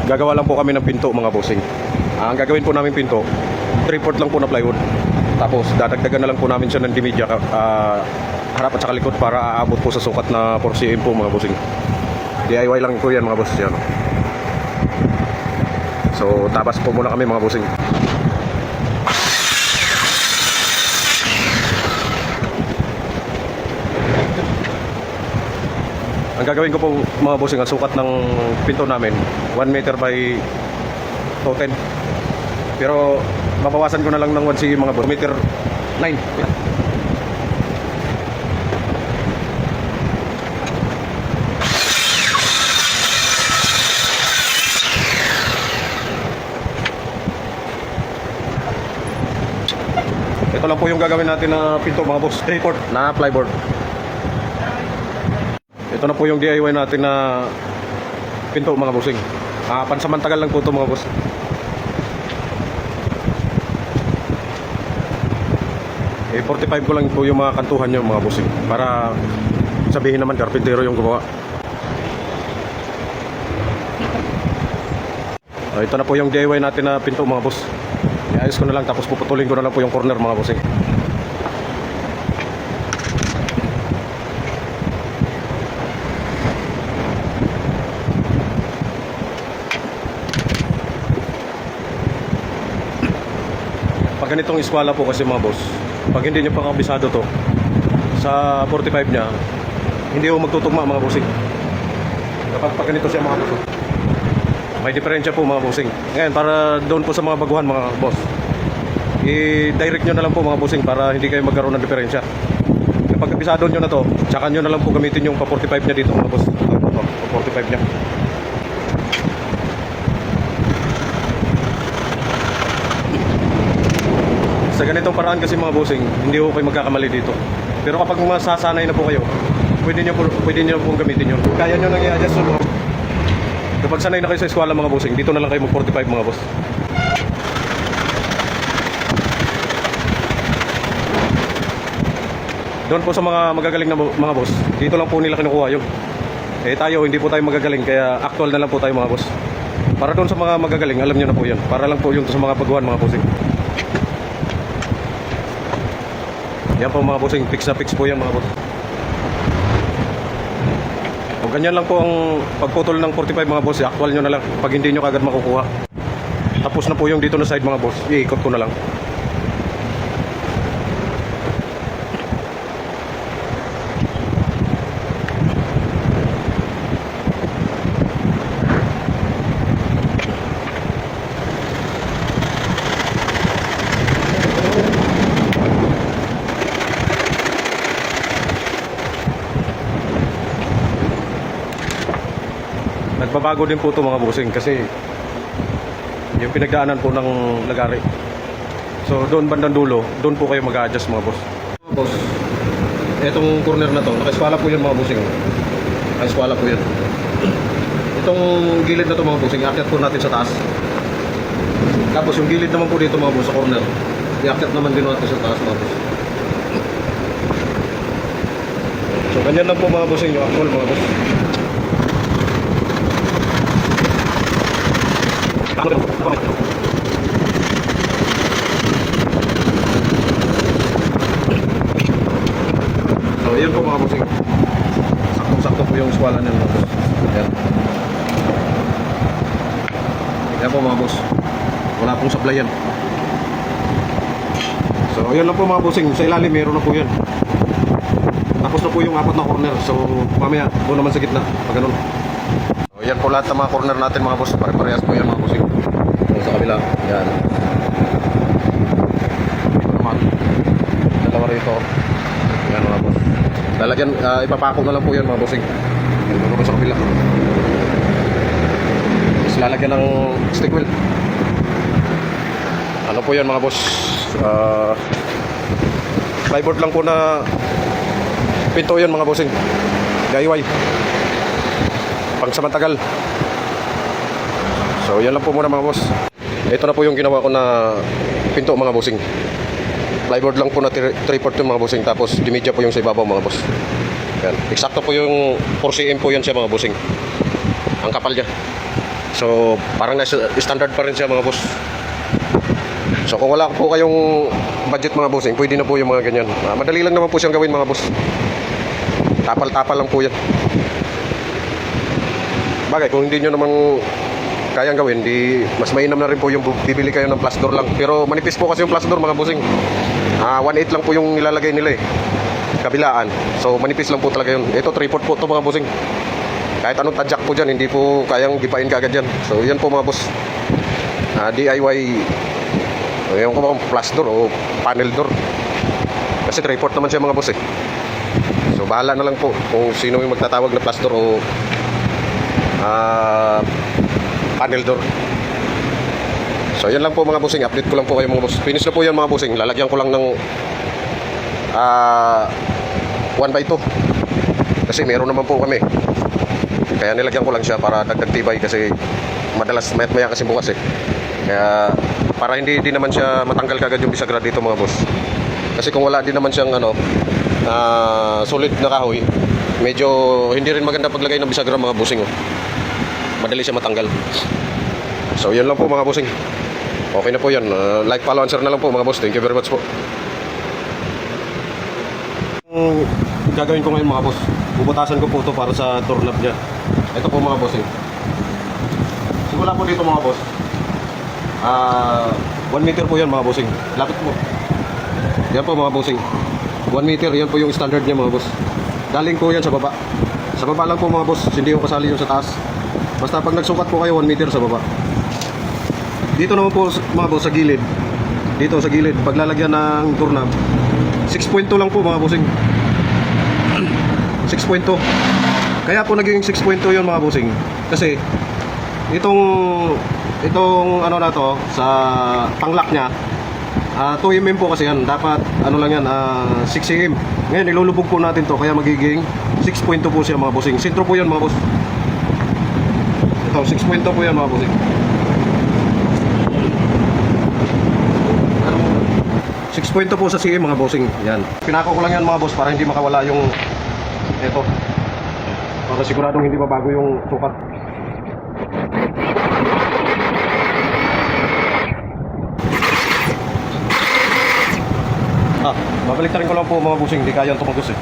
Gagawa lang po kami ng pinto mga bossing. Ang gagawin po namin pinto, 3/4 lang po na plywood. Tapos dadagdagan na lang po namin siya ng dimidya harap at saka likod para aabot po sa sukat na 4 cm po mga bossing. DIY lang po yan mga boss yan. So tabas po muna kami mga bossing. Ang gagawin ko po mga bossing, ang sukat ng pinto namin 1 meter by 210. Pero mabawasan ko na lang ng 1 cm mga boss, 1 meter 9. Ito lang po yung gagawin natin na pinto mga boss, 3/4 na plyboard. Ito na po yung DIY natin na pinto mga bossing. Pansamantagal lang po ito mga boss. 45 ko lang po yung mga kantuhan nyo mga bossing, para sabihin naman karpintero yung gumawa. Ito na po yung DIY natin na pinto mga boss. Iayos ko na lang, tapos puputulin ko na lang po yung corner mga bossing. Pag ganitong eskwala po kasi mga boss, pag hindi nyo pang kabisado to sa 45 nya, hindi ko magtutugma mga bossing. Kapag pag ganito siya mga boss, may diferensya po mga bossing. Ngayon, para doon po sa mga baguhan mga boss, i-direct nyo na lang po mga bossing para hindi kayo magkaroon ng diferensya. Kapag kabisado nyo na to, tsaka nyo na lang po gamitin yung pa 45 nya dito mga boss. Ito, pa 45 nya. Sa ganitong paraan kasi mga bossing, hindi ko kayo magkakamali dito. Pero kapag masasanay na po kayo, pwede nyo po gamitin yun. Kaya nyo nang i-adjust yun. Kapag sanay na kayo sa eskwala mga bossing, dito na lang kayo mag 45 mga boss. Doon po sa mga magagaling na mga boss, dito lang po nila kinukuha yun. Tayo, hindi po tayo magagaling, kaya actual na lang po tayo mga boss. Para doon sa mga magagaling, alam nyo na po yun. Para lang po yun sa mga baguhan mga bossing. Yan po mga bossing, fix na fix po yan mga boss. O ganyan lang po ang pagputol ng 45 mga boss, actual nyo na lang. Pag hindi nyo kagad makukuha, tapos na po yung dito na side mga boss, iikot ko na lang. Nagbabago din po ito mga bossing kasi yung pinagdaanan po ng lagari. So doon bandang dulo, doon po kayo mag-a-adjust mga boss. Boss, etong corner na to, naka-eskwala po yan mga bossing. Naka-eskwala po yan. Itong gilid na to mga bossing, iakyat po natin sa taas. Tapos yung gilid naman po dito mga boss sa corner, iakyat naman din natin sa taas mga boss. So ganyan lang po mga bossing yung actual mga boss. So yun po mga bossing, sakto-sakto po yung eskwala nila mga boss. Yan. Yan po mga boss, wala pong supply yan. So yun lang po mga bossing, sa ilalim meron na po yan. Tapos na po yung 4 na corner. So mamaya po naman sa gitna, pag ganun. So yan po lahat ng mga corner natin mga boss, pare-parehas po yan mga bossing. Sa kabila, yan. Ito naman, dalawa rito. Yan mga boss. Lalagyan, ipapako na lang po yan mga bossing. Ito naman sa kabila. Tapos lalagyan ng stick wheel. Ano po yan mga boss? Plyboard lang po na pinto yan mga bossing. DIY. Pangsamantagal. So yan lang po muna mga boss. Ito na po yung ginawa ko na pinto mga bossing. Plyboard lang po na 3/4 mga bossing. Tapos dimidya po yung sa ibabaw mga boss. Yan. Eksakto po yung 4 cm po yan siya mga bossing. Ang kapal niya. So, parang nasa standard pa rin siya mga boss. So, kung wala po kayong budget mga bossing, pwede na po yung mga ganyan. Madali lang naman po siyang gawin mga boss. Tapal-tapal lang po yan. Bagay, kung hindi nyo naman kayang gawin, di mas mainam na rin po yung bibili kayo ng plus door lang. Pero manipis po kasi yung plus door mga bossing. 1/8 lang po yung nilalagay nila eh. Kabilaan. So, manipis lang po talaga yun. Ito, 3/4 po ito mga bossing. Kahit anong tadyak po dyan, hindi po kayang gipain kaagad yan. So, yan po mga boss. DIY. Yung ko bang plus door o panel door. Kasi 3/4 naman siya mga boss eh. So, bahala na lang po kung sino yung magtatawag na plus door o panel door. So, yan lang po mga bossing. Update ko lang po kayo mga boss. Finish na po yan mga bossing. Lalagyan ko lang ng 1/2. Kasi meron naman po kami. Kaya nilagyan ko lang siya para dagdag tibay kasi madalas mayat maya kasi bukas eh. Kaya para hindi din naman siya matanggal kagad yung bisagra dito mga boss. Kasi kung wala din naman siyang solid na kahoy, medyo hindi rin maganda paglagay ng bisagra mga bossing oh. Madali siya matanggal. So yan lang po mga bossing. Okay na po yan. Like, follow, and share na lang po mga boss. Thank you very much po. Gagawin ko ngayon mga boss, bubutasan ko po ito para sa doorknob niya. Ito po mga bossing. Simula po dito mga boss. 1 meter po yan mga bossing. Lapit po. Yan po mga bossing. 1 meter, yan po yung standard niya mga boss. Daling po yan sa baba. Sa baba lang po mga boss, hindi yung kasali yung sa taas. Basta pag nagsukat po kayo 1 meter sa baba. Dito naman po mga boss sa gilid. Dito sa gilid, paglalagyan ng doorknob, 6.2 lang po mga bossing. 6.2. Kaya po naging 6.2 yun mga bossing. Kasi itong ano na to sa panglak niya, 2 mm po kasi yan. Dapat ano lang yan, 6 mm. Ngayon ilulubog po natin to kaya magiging 6.2 po siya mga bossing. Sentro po yan mga boss. Ito 6.2 po yan mga bossing. 6.2 po sa CM mga bossing. Yan. Pinako ko lang yan mga boss para hindi makawala yung ito. Para siguradong hindi mabago yung sukat. Babalik ko lang po mga bossing. Hindi kaya tumagos eh.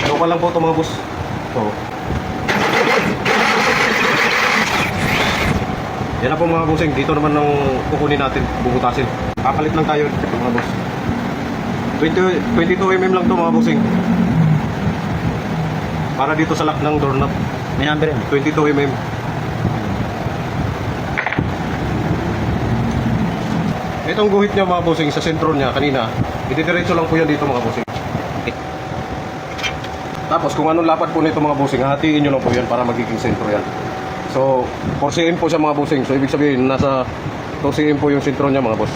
Local lang po ito mga boss. So, yan na po mga bossing. Dito naman ang kukunin natin, bubutasin. Kakalit lang tayo mga boss. 22 mm lang to mga bossing. Para dito sa lock ng doorknob. May number yan. 22 mm. Itong guhit niya mga bossing sa sentro niya kanina, ididiretso lang po yan dito mga bossing. Tapos kung anong lapad po nito mga bossing, hatiin nyo lang po yan para magiging sentro yan. So, 4 cm po siya mga bossing. So, ibig sabihin, nasa 2 cm po yung sentro niya mga boss.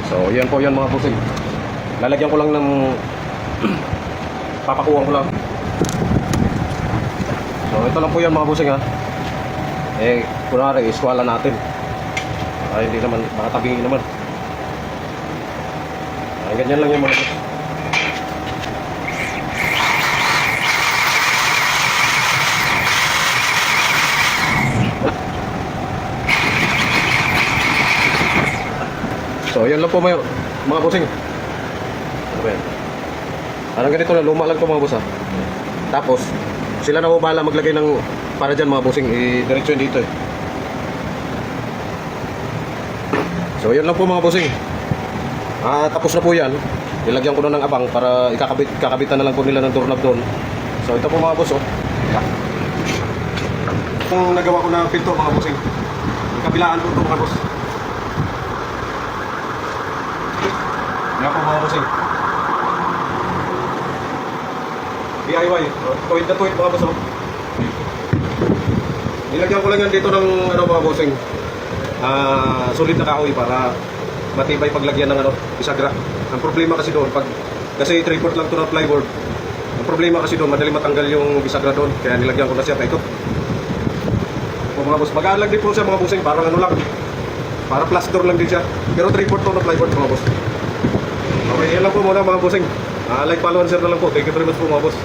So, yan po yan mga bossing. Lalagyan ko lang ng papakuhan ko lang. So, ito lang po yan mga bossing ha. Eh, kunwari, iskwala natin. Ay, hindi naman, baka tabingin naman. Ay, ganyan lang yung mga boss. So, yan lang po mga bossing. Ano ba yan? Parang ganito na, luma lang ito mga boss ha. Tapos, sila na po bahala maglagay ng para dyan mga bossing. I-diretso yun dito eh. So, yan lang po mga bossing. Tapos na po yan. Nilagyan ko na ng abang para kakabitan na lang po nila ng doorknob doon. So, ito po mga boss oh. Itong nagawa ko na pinto mga bossing. Kabilaan po ito mga boss. Yan po mga bossing. DIY. Tuwid na tuwid mga boss oh. Nilagyan ko lang yan dito ng ano mga bossing. Solid na kahoy para matibay paglagyan ng bisagra. Ang problema kasi doon kasi 3/4 lang ito na plywood. Ang problema kasi doon madali matanggal yung bisagra doon kaya nilagyan ko na siya ito. O mga boss, mag-aalag din po siya mga bossing, parang ano lang. Para plus door lang din siya. Pero 3/4 to na plywood mga boss. Okay, yan lang po muna mga bossing. Like, follow, and share na lang po. Thank you very much po mga boss.